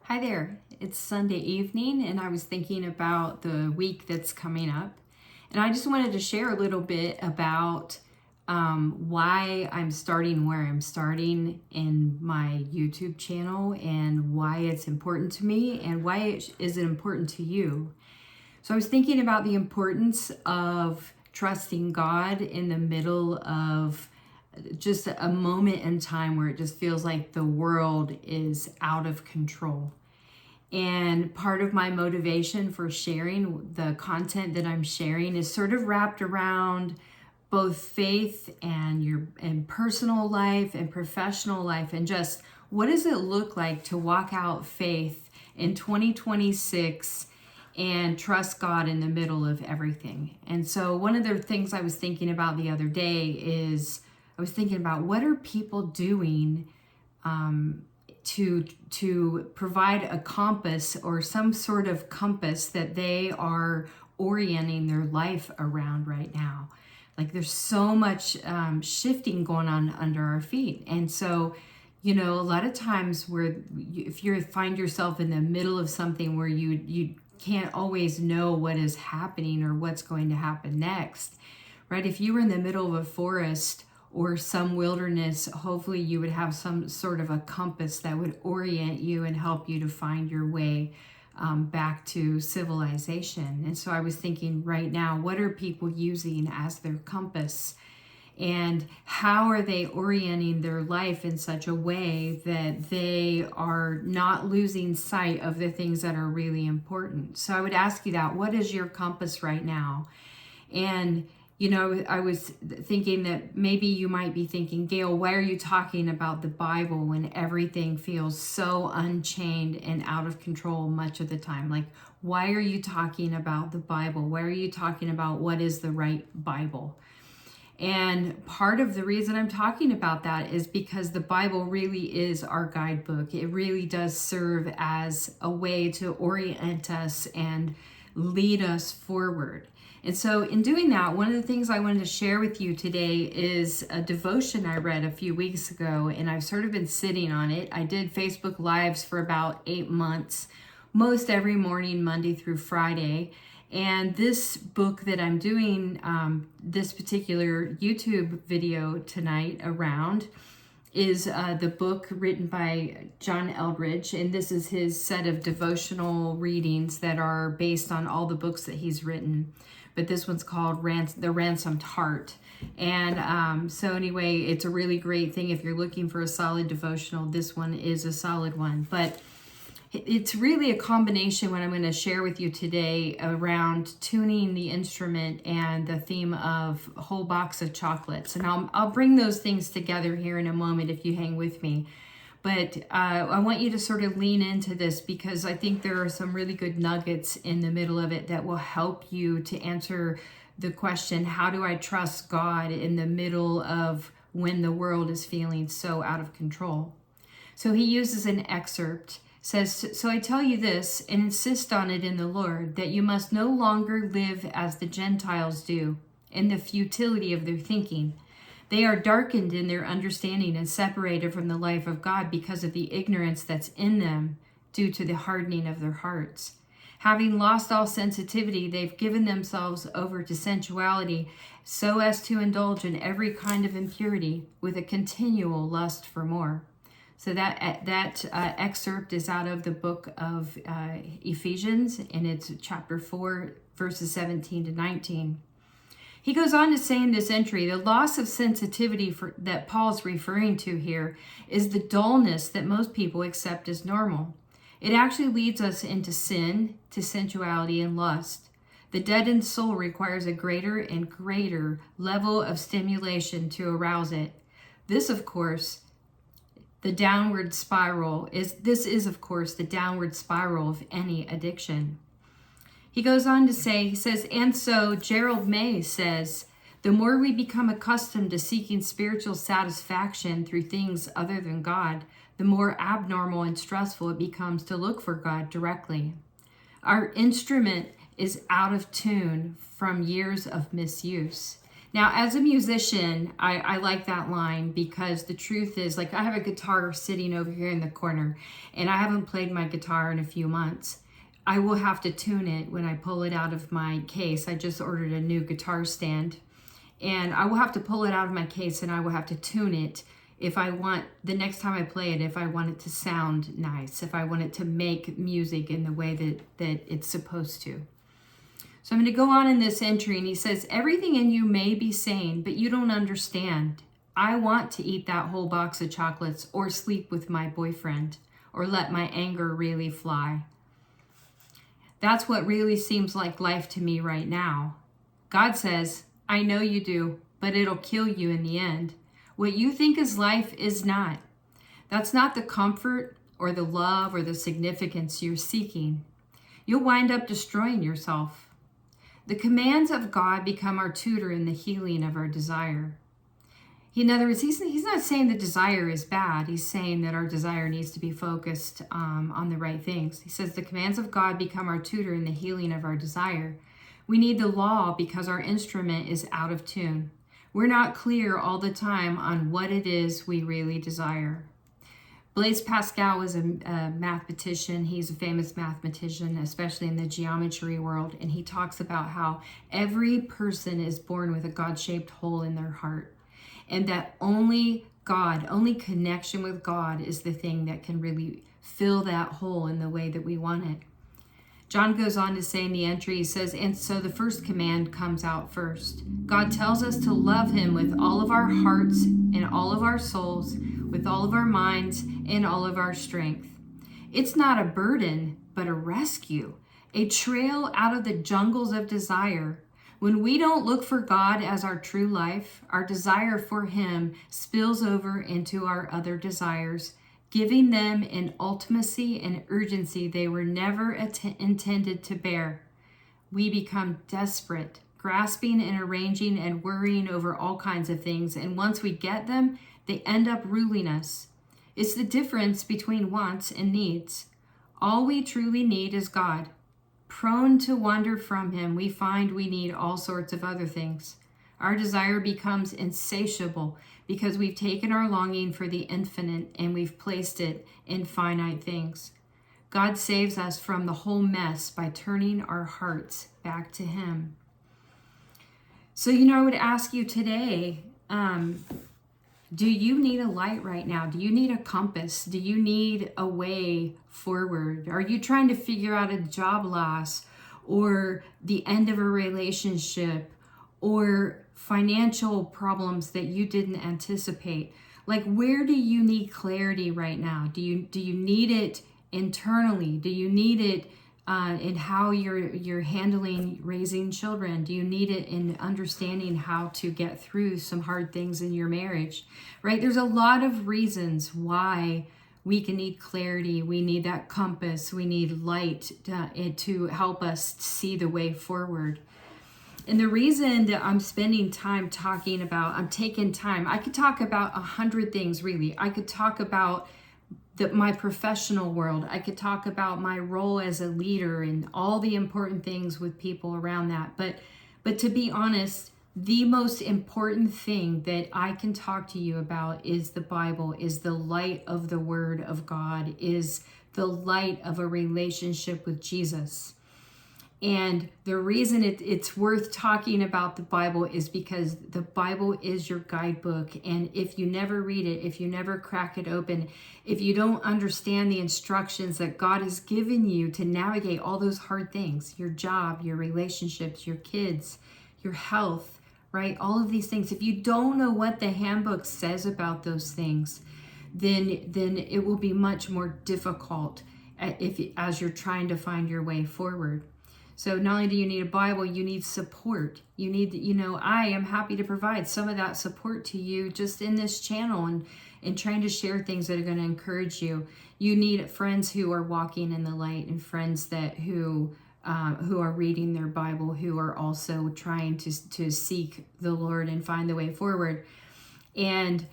Hi there. It's Sunday evening, and I was thinking about the week that's coming up. And I just wanted to share a little bit about why I'm starting where I'm starting in my YouTube channel and why it's important to me and why it is important to you. So I was thinking about the importance of trusting God in the middle of just a moment in time where it just feels like the world is out of control. And part of my motivation for sharing the content that I'm sharing is sort of wrapped around both faith and your and personal life and professional life, and just what does it look like to walk out faith in 2026 and trust God in the middle of everything. And so one of the things I was thinking about the other day is I was thinking about what are people doing to provide a compass or some sort of compass that they are orienting their life around right now. Like there's so much shifting going on under our feet. And so, a lot of times if you find yourself in the middle of something where you can't always know what is happening or what's going to happen next, right? If you were in the middle of a forest or some wilderness, hopefully you would have some sort of a compass that would orient you and help you to find your way back to civilization. And so I was thinking right now, what are people using as their compass? And how are they orienting their life in such a way that they are not losing sight of the things that are really important? So I would ask you that, what is your compass right now? And I was thinking that maybe you might be thinking, Gail, why are you talking about the Bible when everything feels so unchained and out of control much of the time? Like, why are you talking about the Bible? Why are you talking about what is the right Bible? And part of the reason I'm talking about that is because the Bible really is our guidebook. It really does serve as a way to orient us and lead us forward. And so in doing that, one of the things I wanted to share with you today is a devotion I read a few weeks ago, and I've sort of been sitting on it. I did Facebook Lives for about 8 months, most every morning, Monday through Friday. And this book that I'm doing, this particular YouTube video tonight around, is the book written by John Eldredge, and this is his set of devotional readings that are based on all the books that he's written. But this one's called The Ransomed Heart. And so anyway, it's a really great thing if you're looking for a solid devotional. This one is a solid one. But it's really a combination, what I'm going to share with you today, around tuning the instrument and the theme of a whole box of chocolates. And I'll bring those things together here in a moment if you hang with me. But I want you to sort of lean into this because I think there are some really good nuggets in the middle of it that will help you to answer the question, how do I trust God in the middle of when the world is feeling so out of control? So he uses an excerpt. Says, so I tell you this and insist on it in the Lord, that you must no longer live as the Gentiles do, in the futility of their thinking. They are darkened in their understanding and separated from the life of God because of the ignorance that's in them due to the hardening of their hearts. Having lost all sensitivity, they've given themselves over to sensuality so as to indulge in every kind of impurity with a continual lust for more. So that excerpt is out of the book of Ephesians, and it's chapter 4, verses 17 to 19. He goes on to say in this entry, the loss of sensitivity that Paul's referring to here is the dullness that most people accept as normal. It actually leads us into sin, to sensuality, and lust. The deadened soul requires a greater and greater level of stimulation to arouse it. This, of course, the downward spiral is the downward spiral of any addiction. He goes on to say, he says, and so Gerald May says, the more we become accustomed to seeking spiritual satisfaction through things other than God, the more abnormal and stressful it becomes to look for God directly. Our instrument is out of tune from years of misuse. Now, as a musician, I like that line because the truth is, like, I have a guitar sitting over here in the corner, and I haven't played my guitar in a few months. I will have to tune it when I pull it out of my case. I just ordered a new guitar stand, and I will have to pull it out of my case, and I will have to tune it if I want, the next time I play it, if I want it to sound nice, if I want it to make music in the way that it's supposed to. So I'm going to go on in this entry, and he says, everything in you may be sane, but you don't understand. I want to eat that whole box of chocolates or sleep with my boyfriend or let my anger really fly. That's what really seems like life to me right now. God says, I know you do, but it'll kill you in the end. What you think is life is not. That's not the comfort or the love or the significance you're seeking. You'll wind up destroying yourself. The commands of God become our tutor in the healing of our desire. In other words, he's not saying the desire is bad. He's saying that our desire needs to be focused on the right things. He says the commands of God become our tutor in the healing of our desire. We need the law because our instrument is out of tune. We're not clear all the time on what it is we really desire. Blaise Pascal was a mathematician. He's a famous mathematician, especially in the geometry world. And he talks about how every person is born with a God-shaped hole in their heart. And that only God, only connection with God is the thing that can really fill that hole in the way that we want it. John goes on to say in the entry, he says, and so the first command comes out first. God tells us to love him with all of our hearts and all of our souls, with all of our minds and all of our strength. It's not a burden, but a rescue, a trail out of the jungles of desire. When we don't look for God as our true life, our desire for him spills over into our other desires, giving them an ultimacy and urgency they were never intended to bear. We become desperate, grasping and arranging and worrying over all kinds of things, and once we get them, they end up ruling us. It's the difference between wants and needs. All we truly need is God. Prone to wander from him, we find we need all sorts of other things. Our desire becomes insatiable because we've taken our longing for the infinite and we've placed it in finite things. God saves us from the whole mess by turning our hearts back to him. So, I would ask you today, do you need a light right now? Do you need a compass? Do you need a way forward? Are you trying to figure out a job loss or the end of a relationship or financial problems that you didn't anticipate? Like, where do you need clarity right now? Do you need it internally? Do you need it in how you're handling raising children? Do you need it in understanding how to get through some hard things in your marriage? Right? There's a lot of reasons why we can need clarity. We need that compass. We need light to help us see the way forward. And the reason that I'm spending time talking about, I'm taking time, I could talk about 100 things really. I could talk about my professional world. I could talk about my role as a leader and all the important things with people around that. But to be honest, the most important thing that I can talk to you about is the Bible, is the light of the Word of God, is the light of a relationship with Jesus. And the reason it's worth talking about the Bible is because the Bible is your guidebook. And if you never read it, if you never crack it open, if you don't understand the instructions that God has given you to navigate all those hard things, your job, your relationships, your kids, your health, right? All of these things. If you don't know what the handbook says about those things, then it will be much more difficult as you're trying to find your way forward. So not only do you need a Bible, you need support. You need, I am happy to provide some of that support to you just in this channel and trying to share things that are going to encourage you. You need friends who are walking in the light and friends who are reading their Bible, who are also trying to seek the Lord and find the way forward. And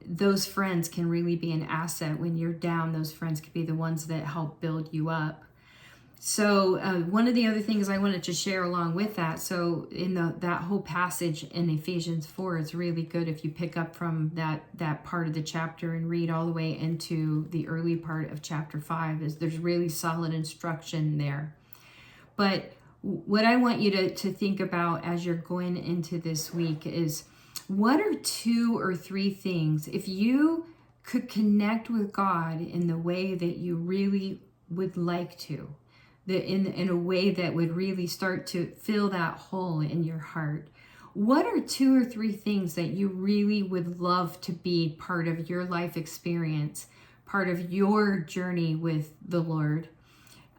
those friends can really be an asset when you're down. Those friends can be the ones that help build you up. So one of the other things I wanted to share along with that, so in that whole passage in Ephesians 4, it's really good if you pick up from that part of the chapter and read all the way into the early part of chapter 5. Is there's really solid instruction there. But what I want you to think about as you're going into this week is, what are 2 or 3 things, if you could connect with God in the way that you really would like to, in a way that would really start to fill that hole in your heart, what are 2 or 3 things that you really would love to be part of your life experience, part of your journey with the Lord?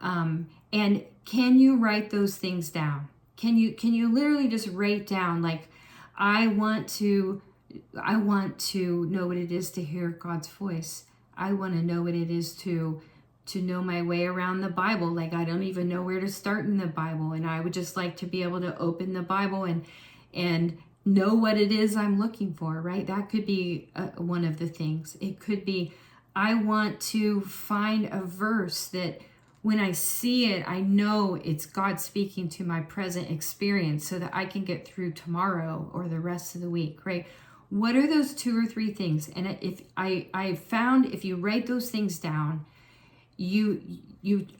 And can you write those things down? Can you literally just write down, like, I want to know what it is to hear God's voice. I want to know what it is to know my way around the Bible. Like, I don't even know where to start in the Bible, and I would just like to be able to open the Bible and know what it is I'm looking for, right? That could be one of the things. It could be, I want to find a verse that when I see it, I know it's God speaking to my present experience so that I can get through tomorrow or the rest of the week, right? What are those 2 or 3 things? And if I found, if you write those things down, you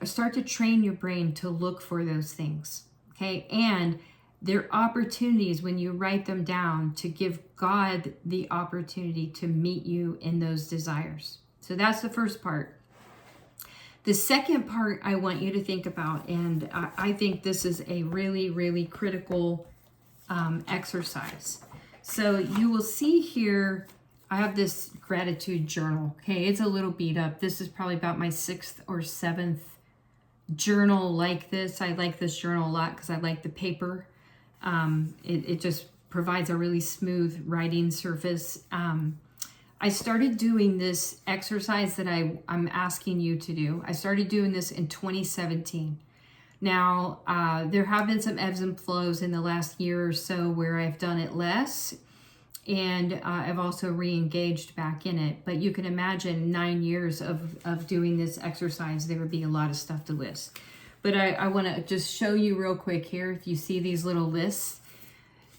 start to train your brain to look for those things, okay? And there are opportunities when you write them down to give God the opportunity to meet you in those desires. So that's the first part. The second part I want you to think about, and I think this is a really, really critical exercise. So you will see here, I have this gratitude journal. Okay, it's a little beat up. This is probably about my 6th or 7th journal like this. I like this journal a lot because I like the paper. It just provides a really smooth writing surface. I started doing this exercise that I'm asking you to do. I started doing this in 2017. Now, there have been some ebbs and flows in the last year or so where I've done it less, and I've also re-engaged back in it. But you can imagine 9 years of doing this exercise, there would be a lot of stuff to list. But I want to just show you real quick here, if you see these little lists.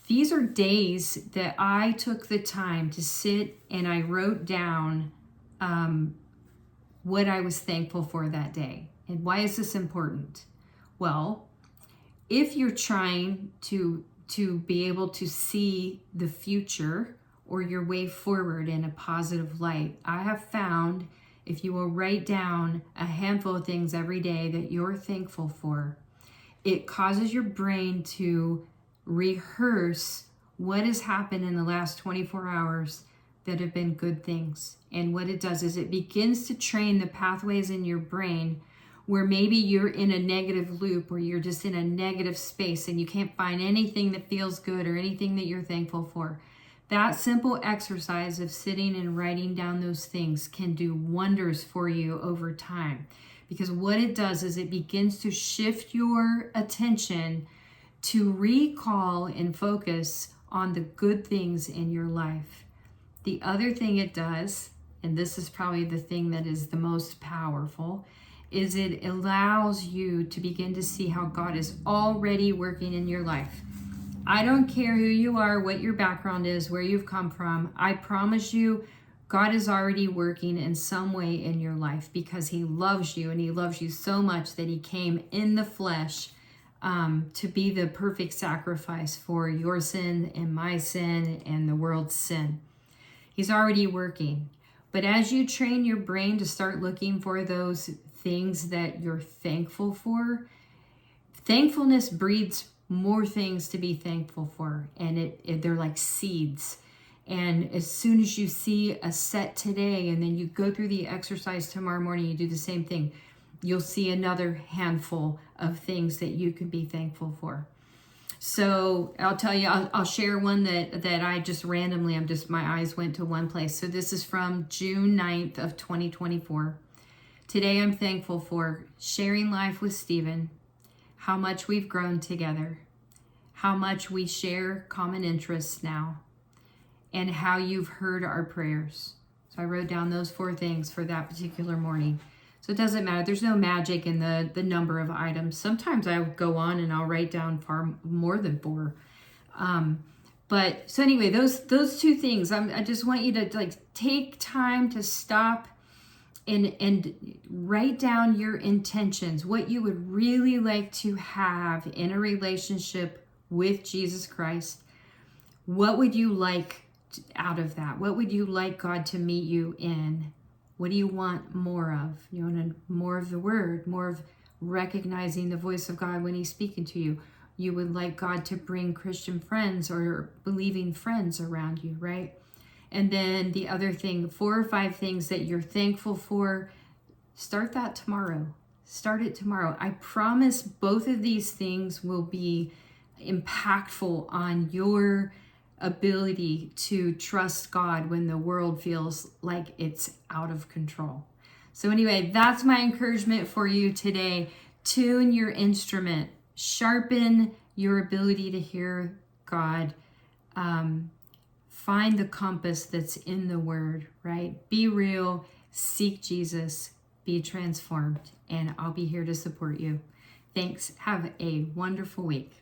These are days that I took the time to sit and I wrote down what I was thankful for that day. And why is this important? Well, if you're trying to be able to see the future or your way forward in a positive light, I have found if you will write down a handful of things every day that you're thankful for, it causes your brain to rehearse what has happened in the last 24 hours that have been good things. And what it does is it begins to train the pathways in your brain where maybe you're in a negative loop or you're just in a negative space and you can't find anything that feels good or anything that you're thankful for. That simple exercise of sitting and writing down those things can do wonders for you over time. Because what it does is it begins to shift your attention to recall and focus on the good things in your life. The other thing it does, and this is probably the thing that is the most powerful, is it allows you to begin to see how God is already working in your life. I don't care who you are, what your background is, where you've come from. I promise you, God is already working in some way in your life because he loves you, and he loves you so much that he came in the flesh to be the perfect sacrifice for your sin and my sin and the world's sin. He's already working. But as you train your brain to start looking for those things that you're thankful for, thankfulness breeds more things to be thankful for. And they're like seeds. And as soon as you see a set today and then you go through the exercise tomorrow morning, you do the same thing, you'll see another handful of things that you can be thankful for. So I'll tell you, I'll share one that I just randomly, my eyes went to one place. So this is from June 9th of 2024. Today I'm thankful for sharing life with Stephen, how much we've grown together, how much we share common interests now, and how you've heard our prayers. So I wrote down those 4 things for that particular morning. So it doesn't matter. There's no magic in the number of items. Sometimes I'll go on and I'll write down far more than 4. But so anyway, those two things, I just want you to like take time to stop and write down your intentions, what you would really like to have in a relationship with Jesus Christ. What would you like out of that? What would you like God to meet you in? What do you want more of? You want more of the word, more of recognizing the voice of God when he's speaking to you. You would like God to bring Christian friends or believing friends around you, right? And then the other thing, 4 or 5 things that you're thankful for, start that tomorrow. Start it tomorrow. I promise both of these things will be impactful on your ability to trust God when the world feels like it's out of control. So anyway, that's my encouragement for you today. Tune your instrument. Sharpen your ability to hear God. Find the compass that's in the word, right? Be real, seek Jesus, be transformed, and I'll be here to support you. Thanks. Have a wonderful week.